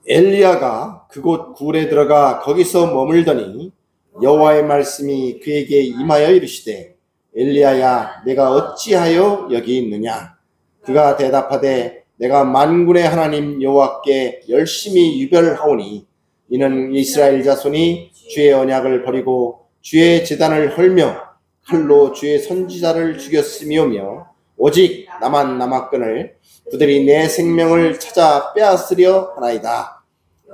엘리야가 그곳 굴에 들어가 거기서 머물더니 여호와의 말씀이 그에게 임하여 이르시되 엘리야야 내가 어찌하여 여기 있느냐. 그가 대답하되 내가 만군의 하나님 여호와께 열심히 유별하오니 이는 이스라엘 자손이 주의 언약을 버리고 주의 제단을 헐며 칼로 주의 선지자를 죽였음이오며 오직 나만 남았거늘 그들이 내 생명을 찾아 빼앗으려 하나이다.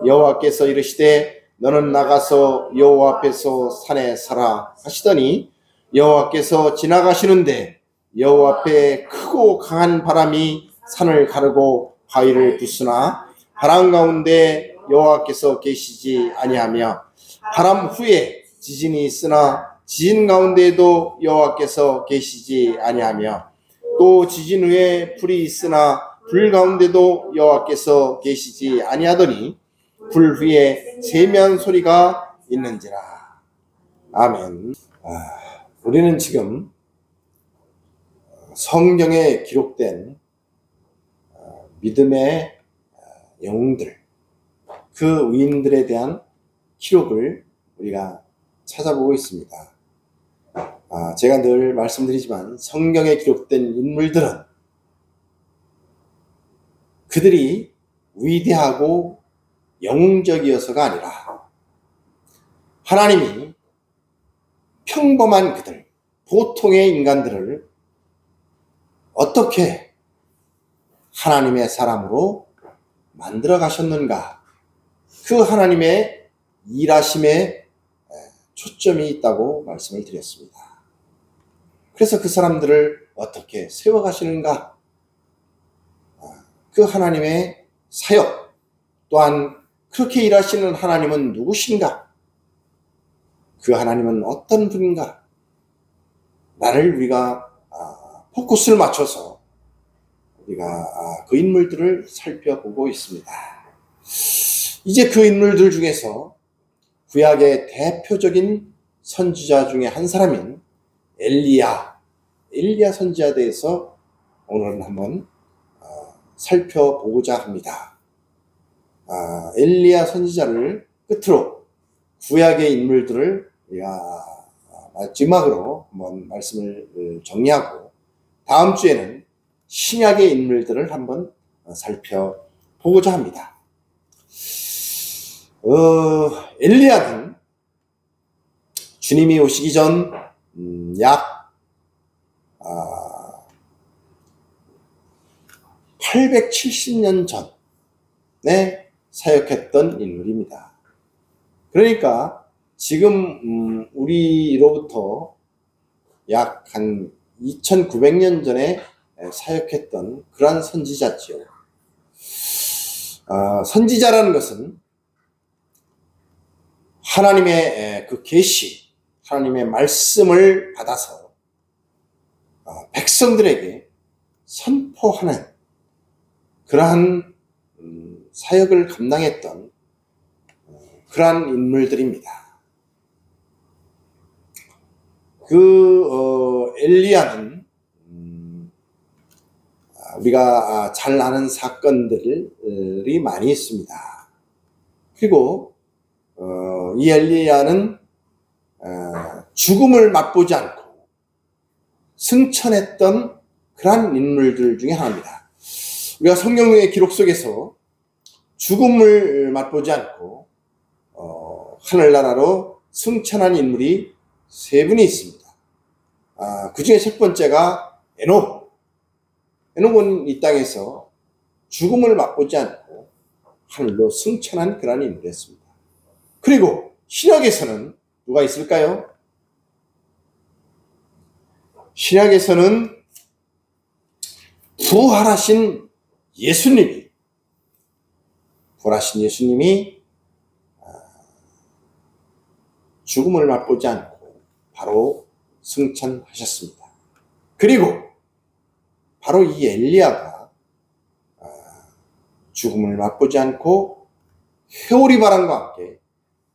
여호와께서 이르시되 너는 나가서 여호와 앞에서 산에 서라 하시더니 여호와께서 지나가시는데 여호와 앞에 크고 강한 바람이 산을 가르고 바위를 부수나 바람 가운데 여호와께서 계시지 아니하며 바람 후에 지진이 있으나 지진 가운데에도 여호와께서 계시지 아니하며 또 지진 후에 불이 있으나 불 가운데도 여호와께서 계시지 아니하더니 불 위에 세미한 소리가 있는지라. 아멘. 우리는 지금 성경에 기록된 믿음의 영웅들, 그 위인들에 대한 기록을 우리가 찾아보고 있습니다. 제가 늘 말씀드리지만 성경에 기록된 인물들은 그들이 위대하고 영웅적이어서가 아니라 하나님이 평범한 그들, 보통의 인간들을 어떻게 하나님의 사람으로 만들어 가셨는가, 그 하나님의 일하심에 초점이 있다고 말씀을 드렸습니다. 그래서 그 사람들을 어떻게 세워가시는가, 그 하나님의 사역, 또한 그렇게 일하시는 하나님은 누구신가, 그 하나님은 어떤 분인가, 나를 우리가 포커스를 맞춰서 우리가 그 인물들을 살펴보고 있습니다. 이제 그 인물들 중에서 구약의 대표적인 선지자 중에 한 사람인 엘리야 선지자에 대해서 오늘은 한번 살펴보고자 합니다. 엘리야 선지자를 끝으로 구약의 인물들을 우리가 마지막으로 한번 말씀을 정리하고 다음 주에는 신약의 인물들을 한번 살펴보고자 합니다. 엘리야는 주님이 오시기 전 약 870년 전에 사역했던 인물입니다. 그러니까 지금 우리로부터 약 한 2900년 전에 사역했던 그러한 선지자지요. 선지자라는 것은 하나님의 그 계시, 하나님의 말씀을 받아서 백성들에게 선포하는 그러한 사역을 감당했던 그러한 인물들입니다. 엘리야는 우리가 잘 아는 사건들이 많이 있습니다. 그리고 이 엘리야는 죽음을 맛보지 않고 승천했던 그러한 인물들 중에 하나입니다. 우리가 성경의 기록 속에서 죽음을 맛보지 않고 하늘나라로 승천한 인물이 세 분이 있습니다. 그 중에 첫 번째가 에녹은 이 땅에서 죽음을 맛보지 않고 하늘로 승천한 그러한 인물이었습니다. 그리고 신약에서는 누가 있을까요? 신약에서는 부활하신 예수님이 죽음을 맛보지 않고 바로 승천하셨습니다. 그리고 바로 이 엘리야가 죽음을 맛보지 않고 회오리 바람과 함께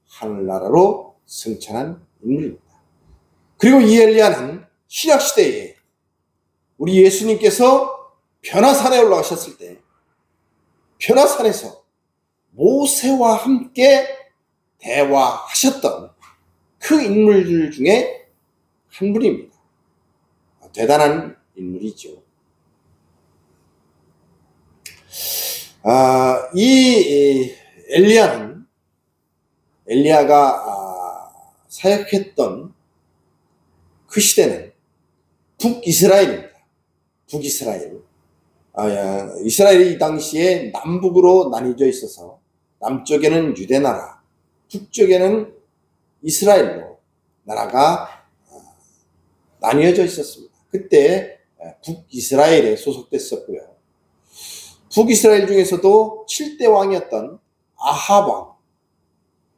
하늘나라로 승천한 인물입니다. 그리고 이 엘리야는 신약시대에 우리 예수님께서 변화산에 올라가셨을 때 변화산에서 모세와 함께 대화하셨던 그 인물들 중에 한 분입니다. 대단한 인물이죠. 이 엘리야가 사역했던 그 시대는 북이스라엘입니다. 북이스라엘. 이스라엘이 이 당시에 남북으로 나뉘어져 있어서 남쪽에는 유대나라, 북쪽에는 이스라엘로 나라가 나뉘어져 있었습니다. 그때 북이스라엘에 소속됐었고요. 북이스라엘 중에서도 7대 왕이었던 아합 왕,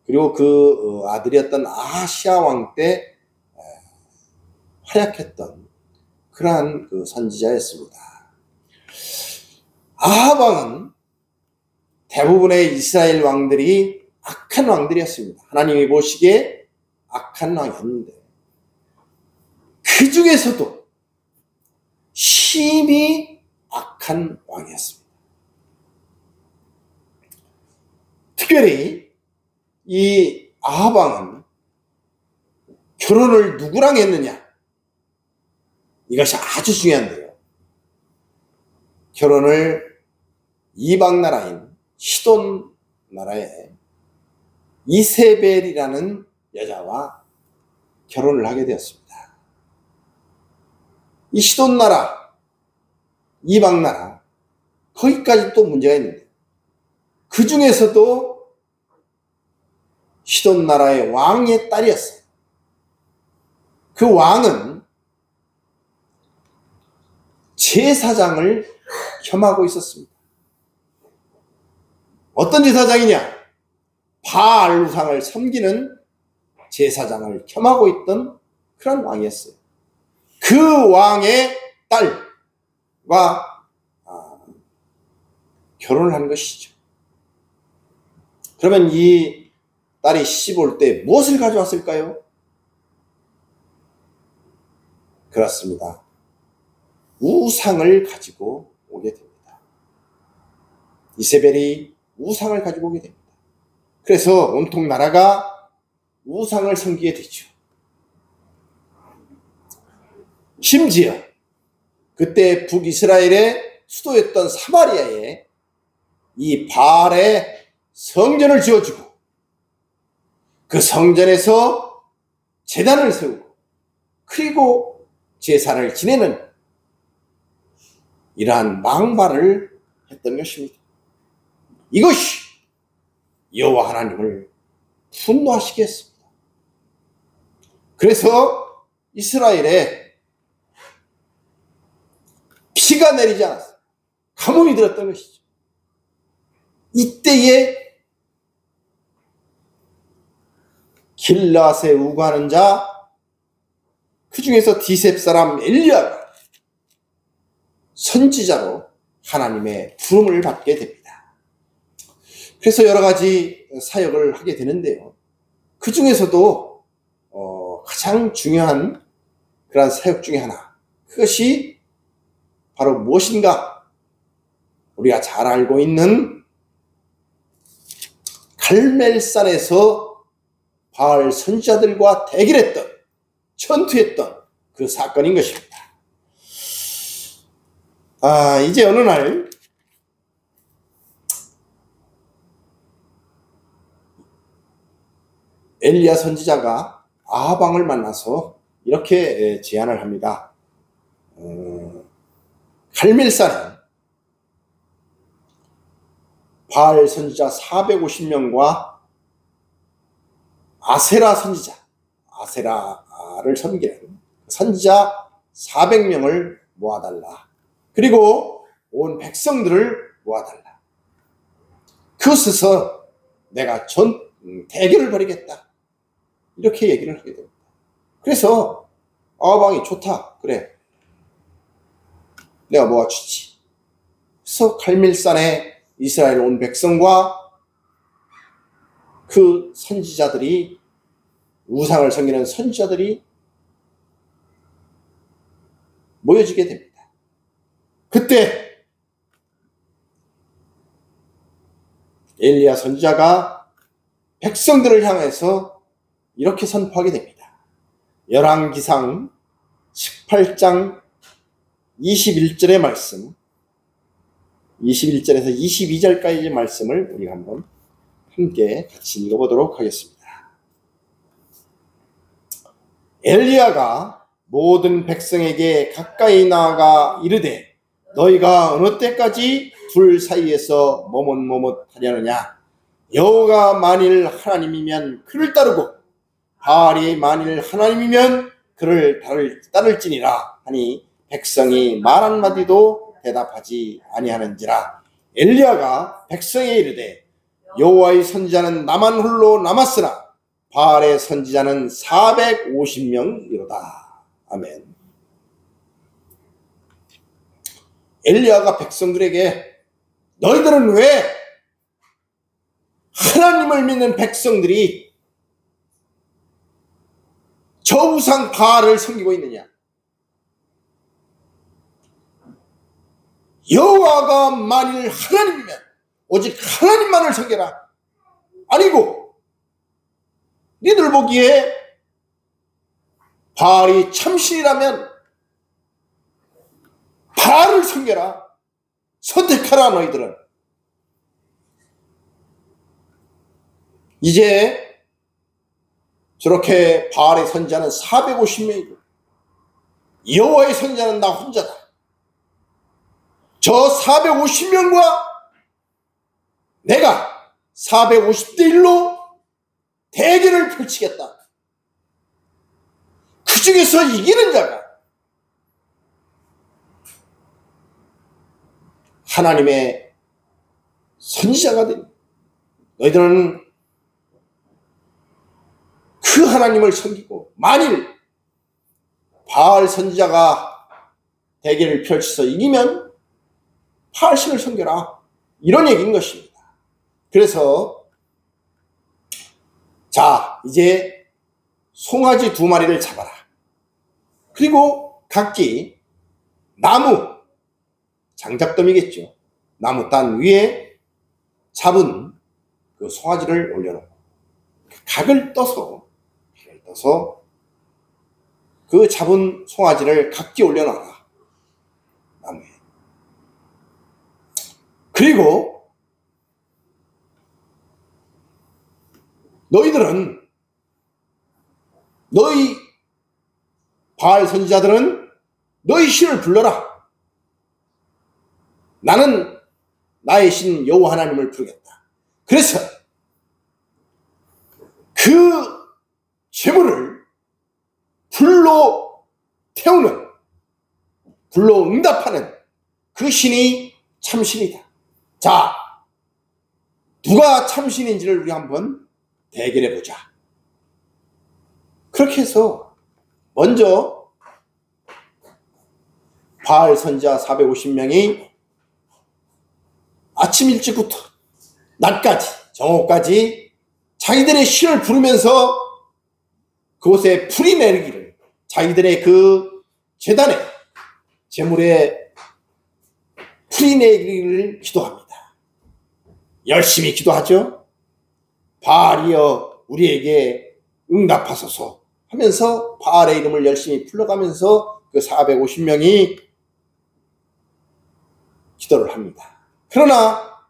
그리고 그 아들이었던 아하시아 왕 때 활약했던 그러한 그 선지자였습니다. 아합 왕은 대부분의 이스라엘 왕들이 악한 왕들이었습니다. 하나님이 보시기에 악한 왕이었는데 그 중에서도 심히 악한 왕이었습니다. 특별히 이 아합 왕은 결혼을 누구랑 했느냐? 이것이 아주 중요한데요. 결혼을 이방 나라인 시돈 나라의 이세벨이라는 여자와 결혼을 하게 되었습니다. 이 시돈 나라, 이방 나라, 거기까지 또 문제가 있는데 그 중에서도 시돈 나라의 왕의 딸이었어요. 그 왕은 제사장을 겸하고 있었습니다. 어떤 제사장이냐? 바알 우상을 섬기는 제사장을 겸하고 있던 그런 왕이었어요. 그 왕의 딸과 결혼을 한 것이죠. 그러면 이 딸이 시집 올 때 무엇을 가져왔을까요? 그렇습니다. 우상을 가지고 오게 됩니다. 이세벨이 우상을 가지고 오게 됩니다. 그래서 온통 나라가 우상을 섬기게 되죠. 심지어 그때 북이스라엘의 수도였던 사마리아에 이 바알의 성전을 지어주고 그 성전에서 제단을 세우고 그리고 제사를 지내는 이러한 망발을 했던 것입니다. 이것이 여호와 하나님을 분노하시게 했습니다. 그래서 이스라엘에 비가 내리지 않았어요. 가뭄이 들었던 것이죠. 이때에 길앗에 우거하는 자, 그 중에서 디셉 사람 엘리야가 선지자로 하나님의 부름을 받게 됩니다. 그래서 여러 가지 사역을 하게 되는데요. 그 중에서도 가장 중요한 그런 사역 중에 하나, 그것이 바로 무엇인가? 우리가 잘 알고 있는 갈멜산에서 바알 선지자들과 대결했던, 전투했던 그 사건인 것입니다. 이제 어느 날 엘리야 선지자가 아합 왕을 만나서 이렇게 제안을 합니다. 갈멜산에 바알 선지자 450명과 아세라 선지자, 아세라를 섬기는 선지자 400명을 모아달라. 그리고 온 백성들을 모아달라. 그곳에서 내가 대결을 벌이겠다. 이렇게 얘기를 하게 됩니다. 그래서 아합 왕이 좋다. 그래. 내가 모아주지. 그래서 갈멜산에 이스라엘 온 백성과 그 선지자들이, 우상을 섬기는 선지자들이 모여지게 됩니다. 그때 엘리야 선지자가 백성들을 향해서 이렇게 선포하게 됩니다. 열왕기상 18장 21절의 말씀, 21절에서 22절까지의 말씀을 우리가 한번 함께 같이 읽어보도록 하겠습니다. 엘리야가 모든 백성에게 가까이 나아가 이르되 너희가 어느 때까지 둘 사이에서 머뭇머뭇하려느냐. 여호와가 만일 하나님이면 그를 따르고 바알이 만일 하나님이면 그를 따를지니라 하니 백성이 말 한마디도 대답하지 아니하는지라. 엘리야가 백성에 이르되 여호와의 선지자는 나만 홀로 남았으나 바알의 선지자는 450명이로다. 아멘. 엘리야가 백성들에게 너희들은 왜 하나님을 믿는 백성들이 저 우상 바알을 섬기고 있느냐? 여호와가 만일 하나님이면 오직 하나님만을 섬겨라. 아니고 니들 보기에 바알이 참신이라면 바알을 섬겨라. 선택하라 너희들은. 이제 저렇게 바알의 선지자는 450명이고 여호와의 선지자는 나 혼자다. 저 450명과 내가 450대 1로 대결을 펼치겠다. 그 중에서 이기는 자가 하나님의 선지자가 되니 너희들은 그 하나님을 섬기고 만일 바알 선지자가 대결을 펼쳐서 이기면 바알 신을 섬겨라. 이런 얘기인 것입니다. 그래서 자 이제 송아지 2마리를 잡아라. 그리고 각기 나무 장작더미겠죠. 나무 단 위에 잡은 그 송아지를 올려놓고 각을 떠서 그 잡은 송아지를 각기 올려놔라. 나무에. 그리고 너희들은 너희 바알 선지자들은 너희 신을 불러라. 나는 나의 신 여호와 하나님을 부르겠다. 그래서 그 제물을 불로 태우는, 불로 응답하는 그 신이 참신이다. 자, 누가 참신인지를 우리 한번 대결해보자. 그렇게 해서 먼저 바알 선지자 450명이 아침 일찍부터 낮까지 정오까지 자기들의 신을 부르면서 그곳에 풀이 내리기를, 자기들의 그 제단에 제물에 풀이 내리기를 기도합니다. 열심히 기도하죠. 바알이여 우리에게 응답하소서 하면서 바알의 이름을 열심히 불러가면서 그 450명이 기도를 합니다. 그러나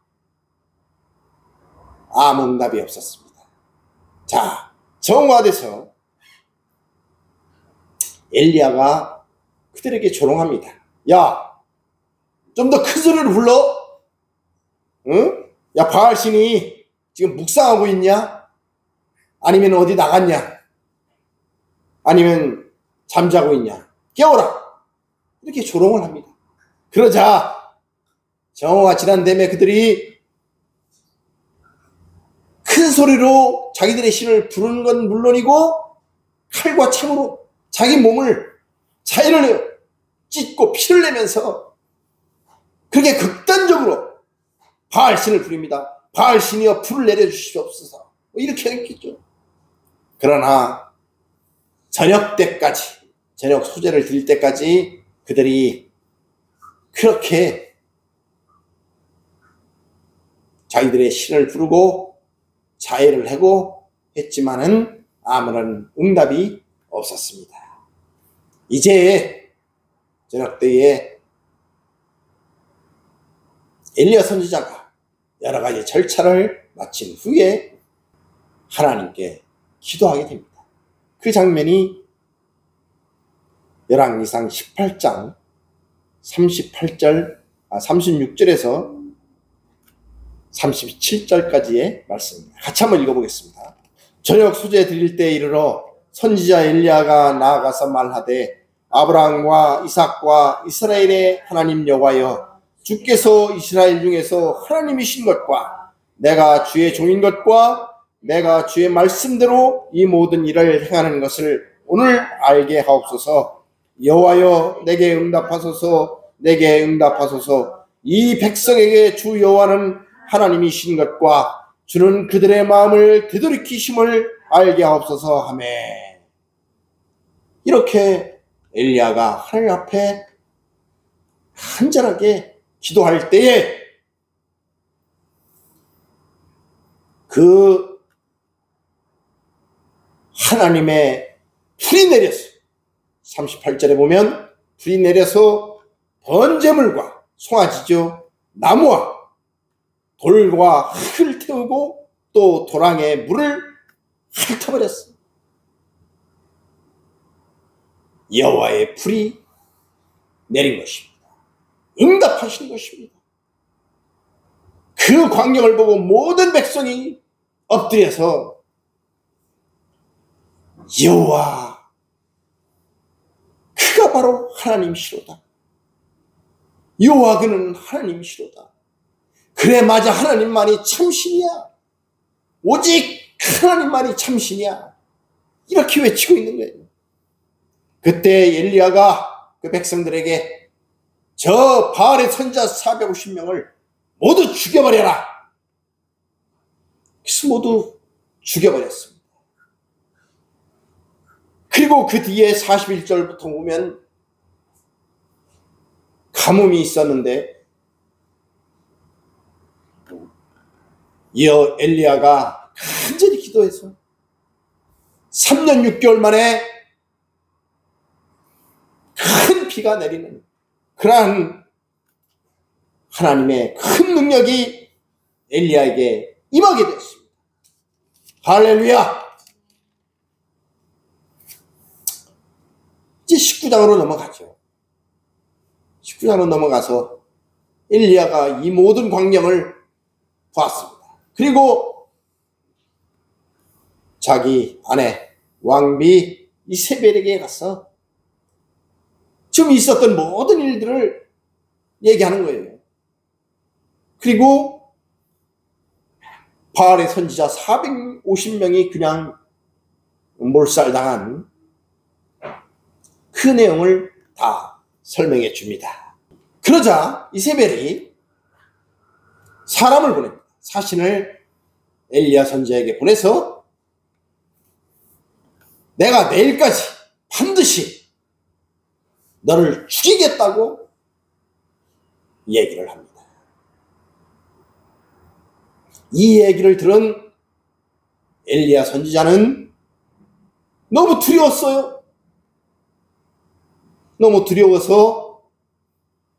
아무 응답이 없었습니다. 자, 정오가 엘리야가 그들에게 조롱합니다. 야, 좀 더 큰 소리를 불러? 응? 야, 바알 신이 지금 묵상하고 있냐? 아니면 어디 나갔냐? 아니면 잠자고 있냐? 깨워라! 이렇게 조롱을 합니다. 그러자 정오가 지난 다음에 그들이 큰 소리로 자기들의 신을 부르는 건 물론이고 칼과 창으로 자기 몸을 자기를 찢고 피를 내면서 그렇게 극단적으로 바알 신을 부릅니다. 바알 신이여 불을 내려주시옵소서. 이렇게 했겠죠. 그러나 저녁 때까지, 저녁 소재를 드릴 때까지 그들이 그렇게 자기들의 신을 부르고 자해를 하고 했지만은 아무런 응답이 없었습니다. 이제 저녁 때에 엘리야 선지자가 여러 가지 절차를 마친 후에 하나님께 기도하게 됩니다. 그 장면이 열왕기상 18장 36절에서 37절까지의 말씀입니다. 같이 한번 읽어보겠습니다. 저녁 수제 드릴 때 이르러 선지자 엘리야가 나아가서 말하되 아브라함과 이삭과 이스라엘의 하나님 여호와여, 주께서 이스라엘 중에서 하나님이신 것과 내가 주의 종인 것과 내가 주의 말씀대로 이 모든 일을 행하는 것을 오늘 알게 하옵소서. 여호와여, 내게 응답하소서. 내게 응답하소서. 이 백성에게 주 여호와는 하나님이신 것과 주는 그들의 마음을 되돌이키심을 알게 하옵소서 하매. 이렇게 엘리야가 하나님 앞에 간절하게 기도할 때에 그 하나님의 불이 내려서 38절에 보면 불이 내려서 번제물과 송아지죠, 나무와 돌과 흙을 태우고 또 도랑에 물을 핥아버렸습니다. 여호와의 불이 내린 것입니다. 응답하신 것입니다. 그 광경을 보고 모든 백성이 엎드려서 여호와, 그가 바로 하나님이시로다. 여호와 그는 하나님이시로다. 그래 맞아, 하나님만이 참신이야. 오직 하나님만이 참신이야. 이렇게 외치고 있는 거예요. 그때 엘리야가 그 백성들에게 저 바알의 선자 450명을 모두 죽여버려라. 그래서 모두 죽여버렸습니다. 그리고 그 뒤에 41절부터 보면 가뭄이 있었는데 이어 엘리야가 간절히 기도해서 3년 6개월 만에 큰 비가 내리는 그러한 하나님의 큰 능력이 엘리야에게 임하게 되었습니다. 할렐루야! 이제 19장으로 넘어가죠. 19장으로 넘어가서 엘리야가 이 모든 광경을 보았습니다. 그리고 자기 아내 왕비 이세벨에게 가서 지금 있었던 모든 일들을 얘기하는 거예요. 그리고 바알의 선지자 450명이 그냥 몰살당한 그 내용을 다 설명해 줍니다. 그러자 이세벨이 사람을 보냅니다. 사신을 엘리야 선지자에게 보내서 내가 내일까지 반드시 너를 죽이겠다고 얘기를 합니다. 이 얘기를 들은 엘리야 선지자는 너무 두려웠어요. 너무 두려워서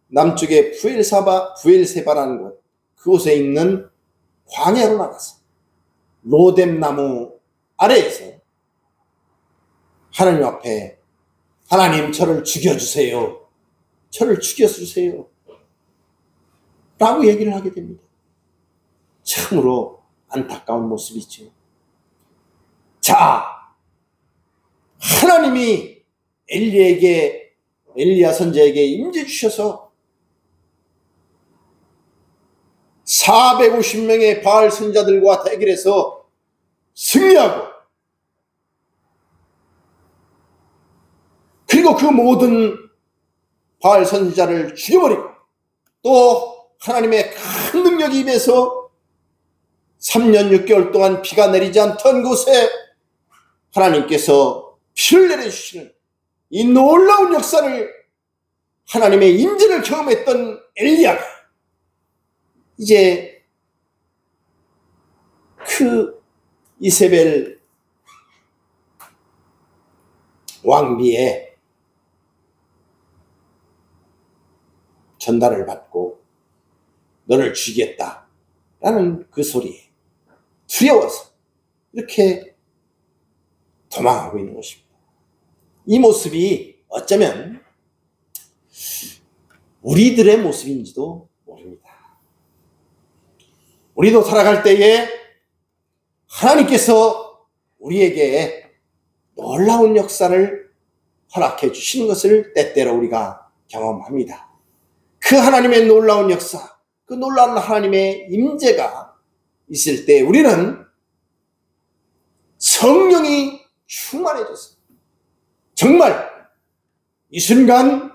남쪽의 부엘세바라는 곳, 그곳에 있는 광야로 나가서 로뎀나무 아래에서 하나님 앞에 하나님 저를 죽여주세요. 저를 죽여주세요. 라고 얘기를 하게 됩니다. 참으로 안타까운 모습이죠. 자, 하나님이 엘리야 선지자에게 임재 주셔서 450명의 바알 선자들과 대결해서 승리하고 그리고 그 모든 바알 선지자를 죽여버리고 또 하나님의 큰 능력이 임해서 3년 6개월 동안 비가 내리지 않던 곳에 하나님께서 비를 내려주시는 이 놀라운 역사를 하나님의 임재를 경험했던 엘리야가 이제 그 이세벨 왕비의 전달을 받고 너를 죽이겠다 라는 그 소리에 두려워서 이렇게 도망하고 있는 것입니다. 이 모습이 어쩌면 우리들의 모습인지도 모릅니다. 우리도 살아갈 때에 하나님께서 우리에게 놀라운 역사를 허락해 주시는 것을 때때로 우리가 경험합니다. 그 하나님의 놀라운 역사, 그 놀라운 하나님의 임재가 있을 때 우리는 성령이 충만해져서 정말 이 순간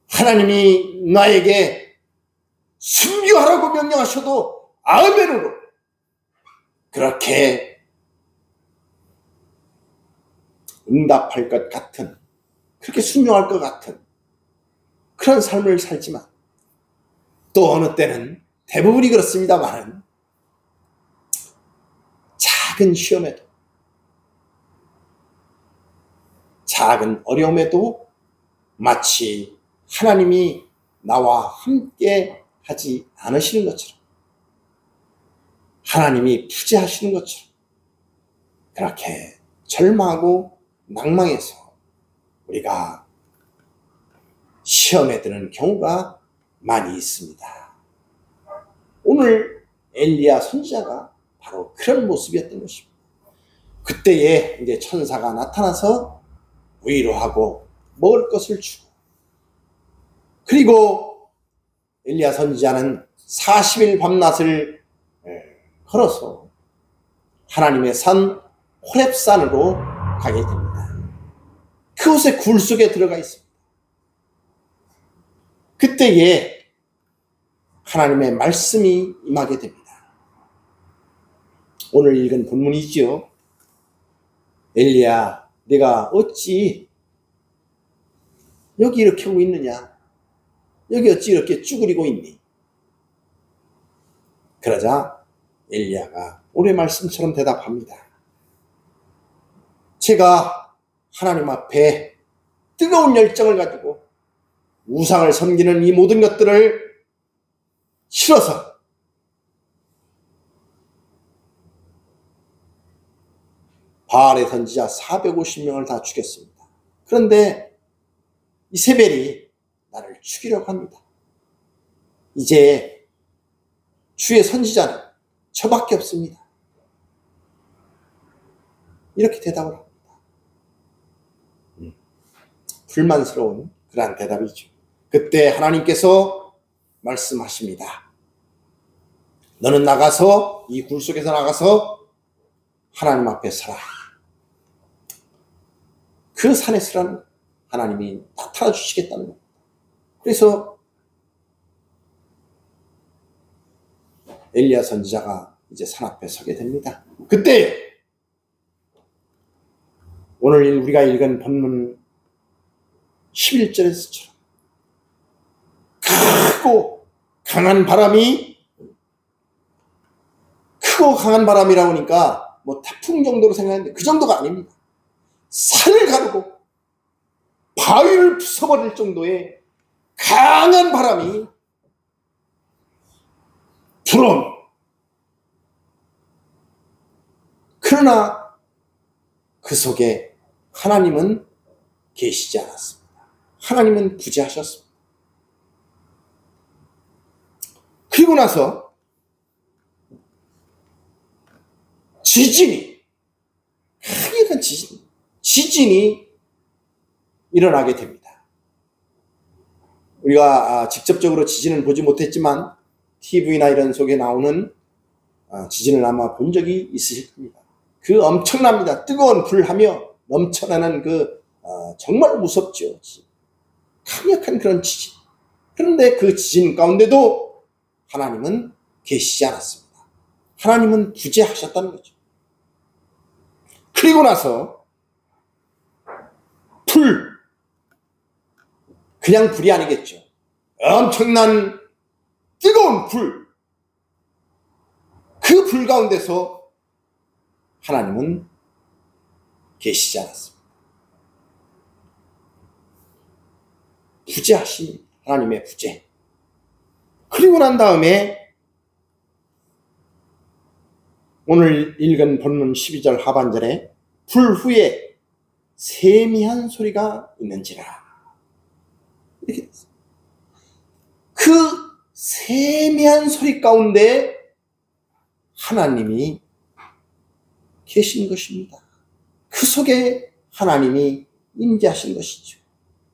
하나님이 나에게 순교하라고 명령하셔도 아멘으로 그렇게 응답할 것 같은, 그렇게 순종할 것 같은 그런 삶을 살지만 또 어느 때는 대부분이 그렇습니다만 작은 시험에도 작은 어려움에도 마치 하나님이 나와 함께 하지 않으시는 것처럼 하나님이 부재하시는 것처럼 그렇게 절망하고 낭망해서 우리가 시험에 드는 경우가 많이 있습니다. 오늘 엘리야 선지자가 바로 그런 모습이었던 것입니다. 그때에 이제 천사가 나타나서 위로하고 먹을 것을 주고, 그리고 엘리야 선지자는 40일 밤낮을 걸어서 하나님의 산 호렙산으로 가게 됩니다. 그곳에 굴 속에 들어가 있습니다. 그때에 하나님의 말씀이 임하게 됩니다. 오늘 읽은 본문이지요. 엘리야, 내가 어찌 여기 이렇게 오고 있느냐? 여기 어찌 이렇게 쭈그리고 있니? 그러자 엘리야가 오늘 말씀처럼 대답합니다. 제가 하나님 앞에 뜨거운 열정을 가지고 우상을 섬기는 이 모든 것들을 싫어서 바알의 선지자 450명을 다 죽였습니다. 그런데 이세벨이 나를 죽이려고 합니다. 이제 주의 선지자는 저밖에 없습니다. 이렇게 대답을 합니다. 불만스러운 그러한 대답이죠. 그때 하나님께서 말씀하십니다. 너는 나가서 이 굴 속에서 나가서 하나님 앞에 서라. 그 산에 서라는 하나님이 나타나 주시겠다는 겁니다. 그래서 엘리야 선지자가 이제 산 앞에 서게 됩니다. 그때 오늘 우리가 읽은 본문 11절에서처럼 크고 강한 바람이라고 하니까 뭐 태풍 정도로 생각했는데 그 정도가 아닙니다. 산을 가르고 바위를 부숴버릴 정도의 강한 바람이 불어. 그러나 그 속에 하나님은 계시지 않았습니다. 하나님은 부재하셨습니다. 그리고 나서 지진이, 강력한 지진이 일어나게 됩니다. 우리가 직접적으로 지진을 보지 못했지만 TV나 이런 속에 나오는 지진을 아마 본 적이 있으실 겁니다. 그 엄청납니다. 뜨거운 불하며 넘쳐나는 그 정말 무섭죠. 강력한 그런 지진. 그런데 그 지진 가운데도 하나님은 계시지 않았습니다. 하나님은 부재하셨다는 거죠. 그리고 나서 그냥 불이 아니겠죠. 엄청난 뜨거운 불. 그 불 가운데서 하나님은 계시지 않았습니다. 부재하신 하나님의 부재. 그리고 난 다음에 오늘 읽은 본문 12절 하반절에 불 후에 세미한 소리가 있는지라. 이렇게 됐어요. 그 세미한 소리 가운데 하나님이 계신 것입니다. 그 속에 하나님이 임재하신 것이죠.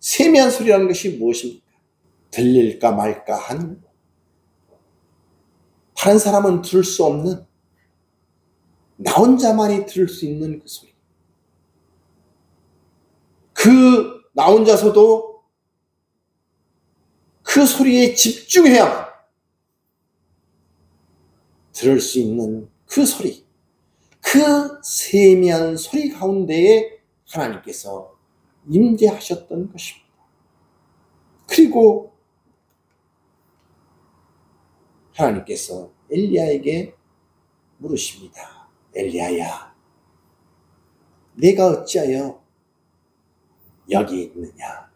세미한 소리라는 것이 무엇입니까? 들릴까 말까 한 다른 사람은 들을 수 없는 나 혼자만이 들을 수 있는 그 소리. 그 나 혼자서도 그 소리에 집중해야만 들을 수 있는 그 소리. 그 세미한 소리 가운데에 하나님께서 임재하셨던 것입니다. 그리고 하나님께서 엘리야에게 물으십니다. 엘리야야, 내가 어찌하여 여기 있느냐?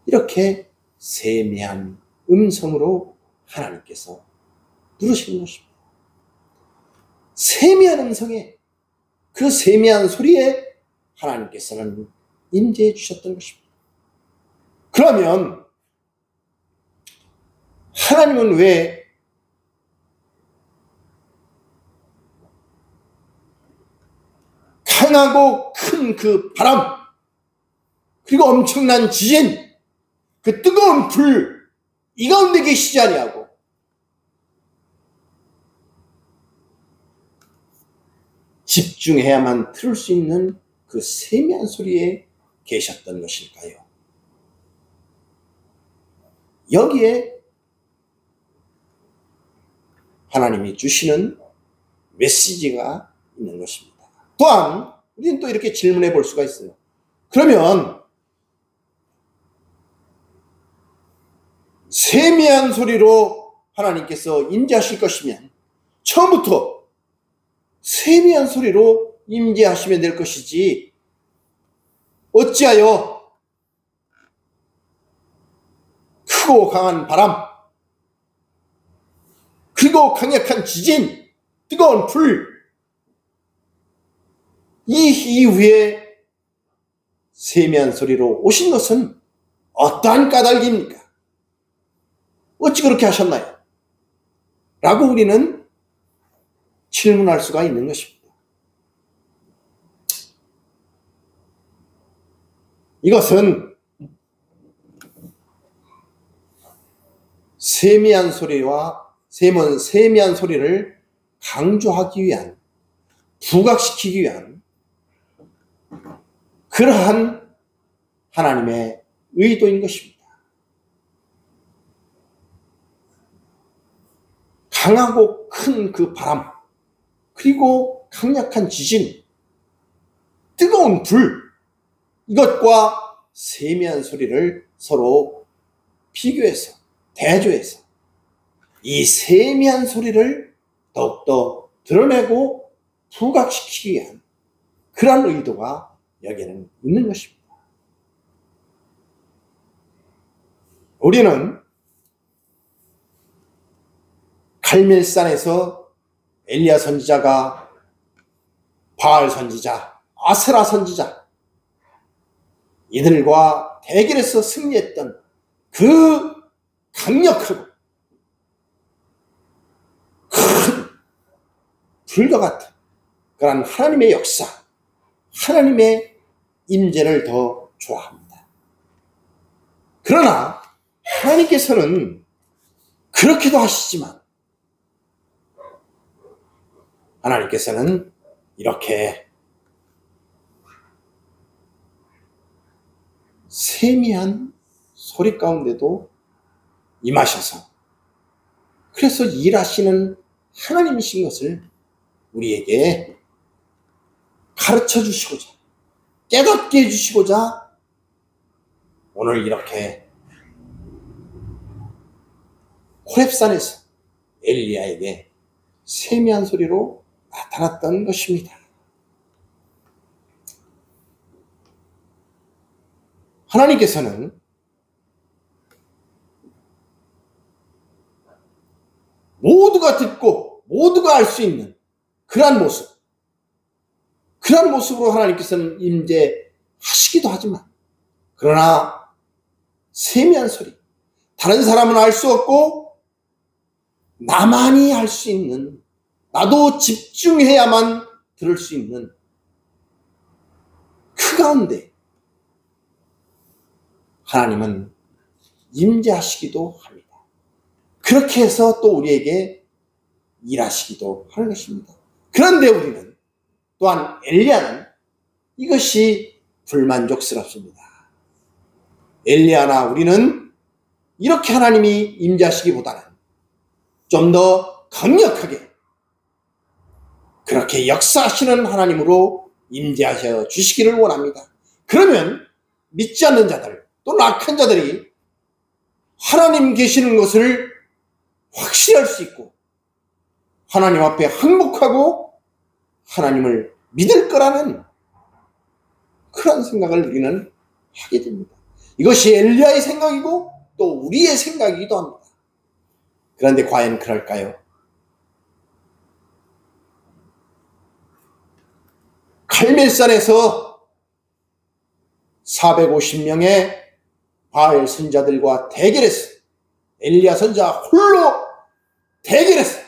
이렇게 세미한 음성으로 하나님께서 부르시는 것입니다. 세미한 음성에, 그 세미한 소리에 하나님께서는 임재해 주셨던 것입니다. 그러면 하나님은 왜 강하고 큰 그 바람, 그리고 엄청난 지진, 그 뜨거운 불, 이 가운데 계시지 아니하고 집중해야만 들을 수 있는 그 세미한 소리에 계셨던 것일까요? 여기에 하나님이 주시는 메시지가 있는 것입니다. 또한 우리는 또 이렇게 질문해 볼 수가 있어요. 그러면 세미한 소리로 하나님께서 임재하실 것이면 처음부터 세미한 소리로 임재하시면 될 것이지 어찌하여 크고 강한 바람, 그리고 강력한 지진, 뜨거운 불, 이 이후에 세미한 소리로 오신 것은 어떠한 까닭입니까? 어찌 그렇게 하셨나요? 라고 우리는 질문할 수가 있는 것입니다. 이것은 세미한 소리를 강조하기 위한, 부각시키기 위한 그러한 하나님의 의도인 것입니다. 강하고 큰 그 바람, 그리고 강력한 지진, 뜨거운 불, 이것과 세미한 소리를 서로 비교해서, 대조해서 이 세미한 소리를 더욱더 드러내고 부각시키기 위한 그런 의도가 여기에는 있는 것입니다. 우리는 갈멜산에서 엘리야 선지자가 바알 선지자, 아세라 선지자, 이들과 대결에서 승리했던 그 강력하고 큰 불과 같은 그런 하나님의 역사, 하나님의 임재를 더 좋아합니다. 그러나 하나님께서는 그렇게도 하시지만 하나님께서는 이렇게 세미한 소리 가운데도 임하셔서 그래서 일하시는 하나님이신 것을 우리에게 가르쳐 주시고자, 깨닫게 해주시고자 오늘 이렇게 호렙산에서 엘리야에게 세미한 소리로 나타났던 것입니다. 하나님께서는 모두가 듣고 모두가 알 수 있는 그러한 모습으로 하나님께서는 임재하시기도 하지만, 그러나 세미한 소리, 다른 사람은 알 수 없고 나만이 알 수 있는, 나도 집중해야만 들을 수 있는 그 가운데 하나님은 임재하시기도 합니다. 그렇게 해서 또 우리에게 일하시기도 하는 것입니다. 그런데 우리는 또한 엘리야는 이것이 불만족스럽습니다. 엘리야나 우리는 이렇게 하나님이 임재하시기보다는 좀 더 강력하게 그렇게 역사하시는 하나님으로 임재하셔 주시기를 원합니다. 그러면 믿지 않는 자들, 또 악한 자들이 하나님 계시는 것을 확실할 수 있고 하나님 앞에 항복하고 하나님을 믿을 거라는 그런 생각을 우리는 하게 됩니다. 이것이 엘리야의 생각이고 또 우리의 생각이기도 합니다. 그런데 과연 그럴까요? 갈멜산에서 450명의 바알 선자들과 대결했어요. 엘리야 선자 홀로 대결했어요.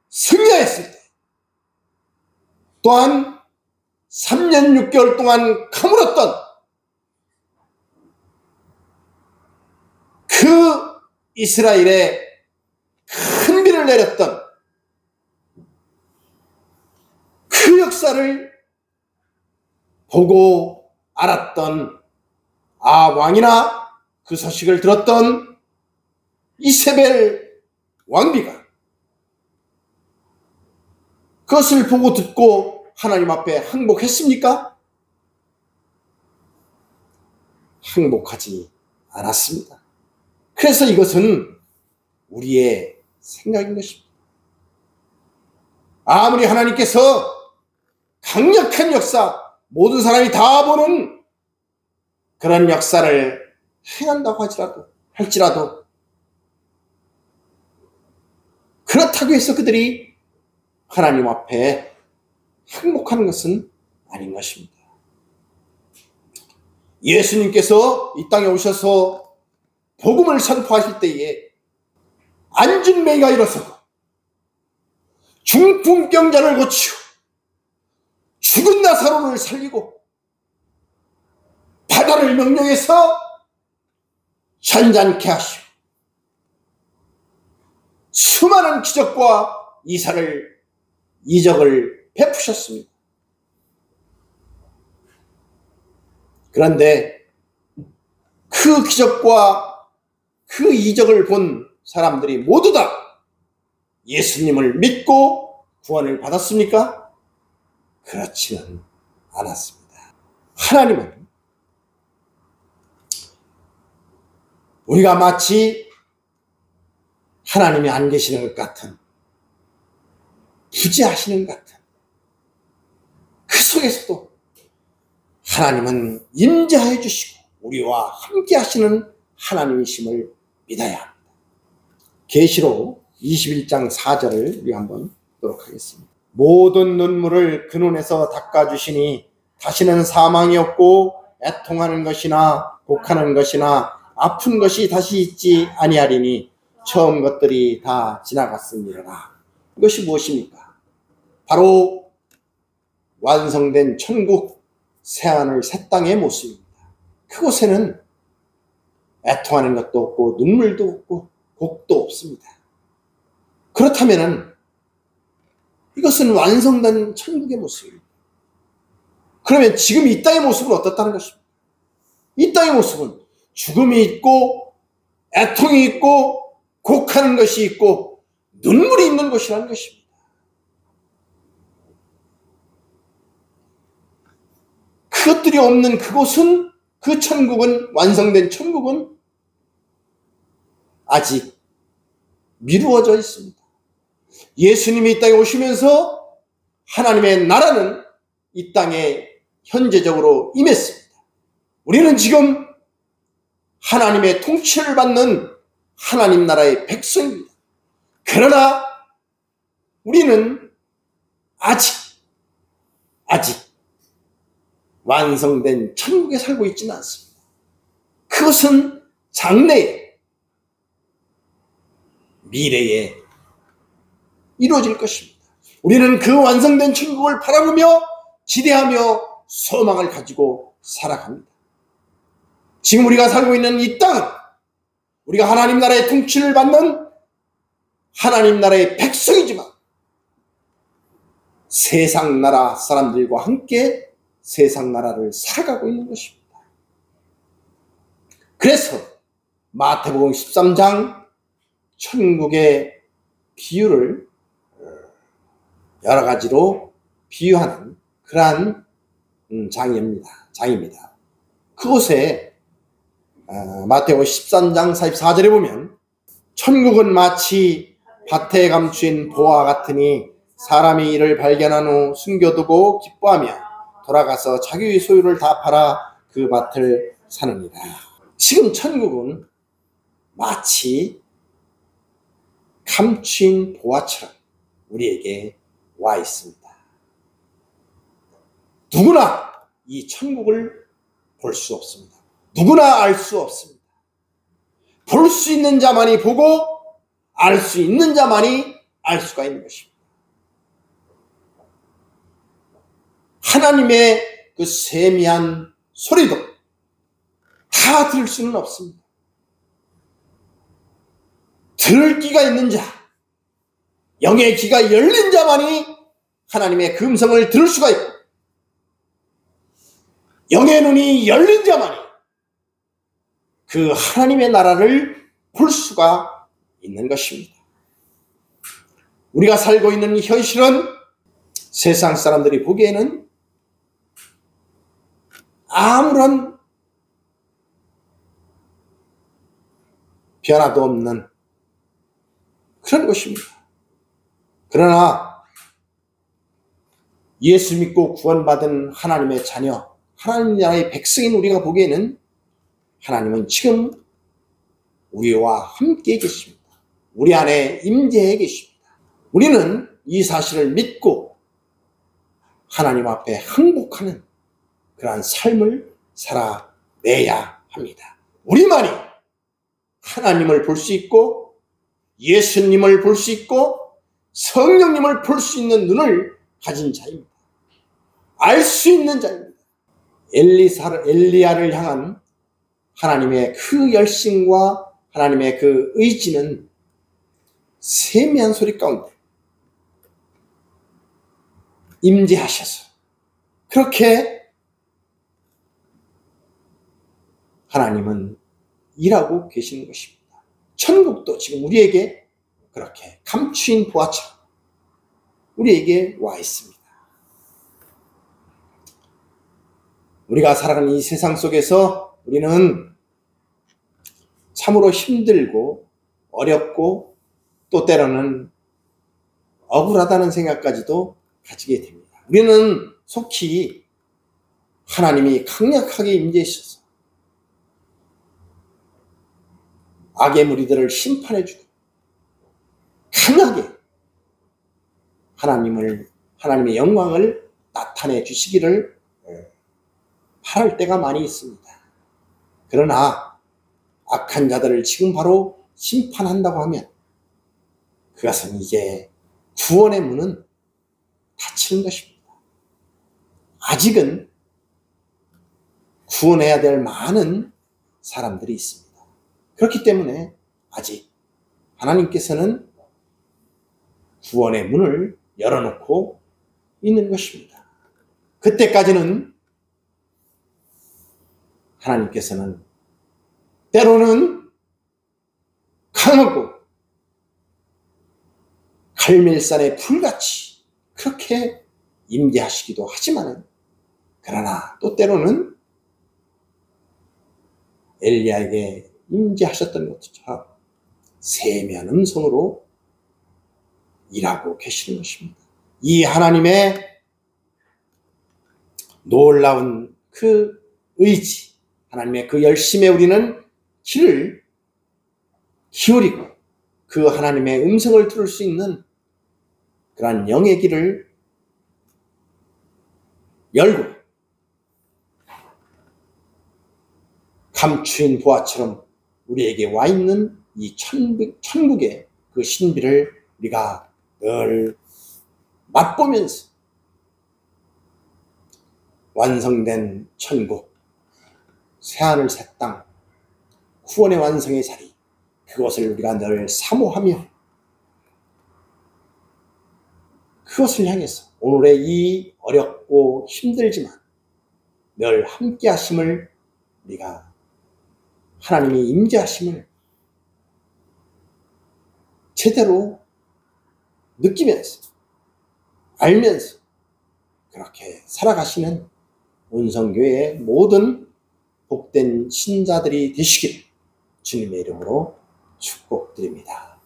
승리했을 때 또한 3년 6개월 동안 가물었던 그 이스라엘에 큰 비를 내렸던 그 역사를 보고 알았던 왕이나 그 소식을 들었던 이세벨 왕비가 그것을 보고 듣고 하나님 앞에 항복했습니까? 항복하지 않았습니다. 그래서 이것은 우리의 생각인 것입니다. 아무리 하나님께서 강력한 역사, 모든 사람이 다 보는 그런 역사를 행한다고 할지라도 그렇다고 해서 그들이 하나님 앞에 항복하는 것은 아닌 것입니다. 예수님께서 이 땅에 오셔서 복음을 선포하실 때에 안진뱅이가 일어서고 중풍병자를 고치고 죽은 나사로를 살리고 바다를 명령해서 잔잔케 하시고 수많은 기적과 이적을 베푸셨습니다. 그런데 그 기적과 그 이적을 본 사람들이 모두 다 예수님을 믿고 구원을 받았습니까? 그렇지는 않았습니다. 하나님은 우리가 마치 하나님이 안 계시는 것 같은, 부재하시는 것 같은 그 속에서도 하나님은 임재하여 주시고 우리와 함께 하시는 하나님이심을 믿어야 합니다. 계시록 21장 4절을 우리 한번 보도록 하겠습니다. 모든 눈물을 그 눈에서 닦아주시니 다시는 사망이 없고 애통하는 것이나 곡하는 것이나 아픈 것이 다시 있지 아니하리니 처음 것들이 다 지나갔으니라. 이것이 무엇입니까? 바로 완성된 천국 새하늘 새 땅의 모습입니다. 그곳에는 애통하는 것도 없고 눈물도 없고 곡도 없습니다. 그렇다면 이것은 완성된 천국의 모습입니다. 그러면 지금 이 땅의 모습은 어떻다는 것입니까? 이 땅의 모습은 죽음이 있고 애통이 있고 곡하는 것이 있고 눈물이 있는 것이라는 것입니다. 그것들이 없는 그곳은, 그 천국은, 완성된 천국은 아직 미루어져 있습니다. 예수님이 이 땅에 오시면서 하나님의 나라는 이 땅에 현재적으로 임했습니다. 우리는 지금 하나님의 통치를 받는 하나님 나라의 백성입니다. 그러나 우리는 아직 완성된 천국에 살고 있지는 않습니다. 그것은 장래에, 미래에 이루어질 것입니다. 우리는 그 완성된 천국을 바라보며 기대하며 소망을 가지고 살아갑니다. 지금 우리가 살고 있는 이 땅은 우리가 하나님 나라의 통치를 받는 하나님 나라의 백성이지만 세상 나라 사람들과 함께 세상 나라를 살아가고 있는 것입니다. 그래서 마태복음 13장 천국의 비유를 여러 가지로 비유하는 그러한 장입니다. 그곳에 마태복음 13장 44절에 보면 천국은 마치 밭에 감추인 보화 같으니 사람이 이를 발견한 후 숨겨두고 기뻐하며 돌아가서 자기의 소유를 다 팔아 그 밭을 사느니라. 지금 천국은 마치 감추인 보화처럼 우리에게 와 있습니다. 누구나 이 천국을 볼 수 없습니다. 누구나 알 수 없습니다. 볼 수 있는 자만이 보고 알 수 있는 자만이 알 수가 있는 것입니다. 하나님의 그 세미한 소리도 다 들을 수는 없습니다. 들을 귀가 있는 자, 영의 귀가 열린 자만이 하나님의 그 음성을 들을 수가 있고, 영의 눈이 열린 자만이 그 하나님의 나라를 볼 수가 있는 것입니다. 우리가 살고 있는 이 현실은 세상 사람들이 보기에는 아무런 변화도 없는 그런 것입니다. 그러나 예수 믿고 구원받은 하나님의 자녀, 하나님 나라의 백성인 우리가 보기에는 하나님은 지금 우리와 함께 계십니다. 우리 안에 임재해 계십니다. 우리는 이 사실을 믿고 하나님 앞에 항복하는 그러한 삶을 살아내야 합니다. 우리만이 하나님을 볼 수 있고 예수님을 볼 수 있고 성령님을 볼 수 있는 눈을 가진 자입니다. 알 수 있는 자입니다. 엘리야를 향한 하나님의 그 열심과 하나님의 그 의지는 세미한 소리 가운데 임재하셔서 그렇게 하나님은 일하고 계시는 것입니다. 천국도 지금 우리에게 그렇게 감추인 보화처럼 우리에게 와 있습니다. 우리가 살아가는 이 세상 속에서 우리는 참으로 힘들고 어렵고 또 때로는 억울하다는 생각까지도 가지게 됩니다. 우리는 속히 하나님이 강력하게 임재하셔서 악의 무리들을 심판해주고 강하게 하나님의 영광을 나타내 주시기를 바랄 때가 많이 있습니다. 그러나 악한 자들을 지금 바로 심판한다고 하면 그것은 이제 구원의 문은 닫히는 것입니다. 아직은 구원해야 될 많은 사람들이 있습니다. 그렇기 때문에 아직 하나님께서는 구원의 문을 열어놓고 있는 것입니다. 그때까지는 하나님께서는 때로는 강하고 갈멜산의 불같이 그렇게 임재하시기도 하지만 그러나 또 때로는 엘리야에게 임재하셨던 것처럼 세미한 음성으로 일하고 계시는 것입니다. 이 하나님의 놀라운 그 의지, 하나님의 그 열심에 우리는 귀를 기울이고 그 하나님의 음성을 들을 수 있는 그러한 영의 길을 열고 감추인 보화처럼 우리에게 와 있는 이 천국의 그 신비를 우리가 늘 맛보면서 완성된 천국, 새하늘 새 땅, 구원의 완성의 자리, 그것을 우리가 늘 사모하며 그것을 향해서 오늘의 이 어렵고 힘들지만 늘 함께 하심을 우리가 하나님이 임재하심을 제대로 느끼면서 알면서 그렇게 살아가시는 온성교회의 모든 복된 신자들이 되시길 주님의 이름으로 축복드립니다.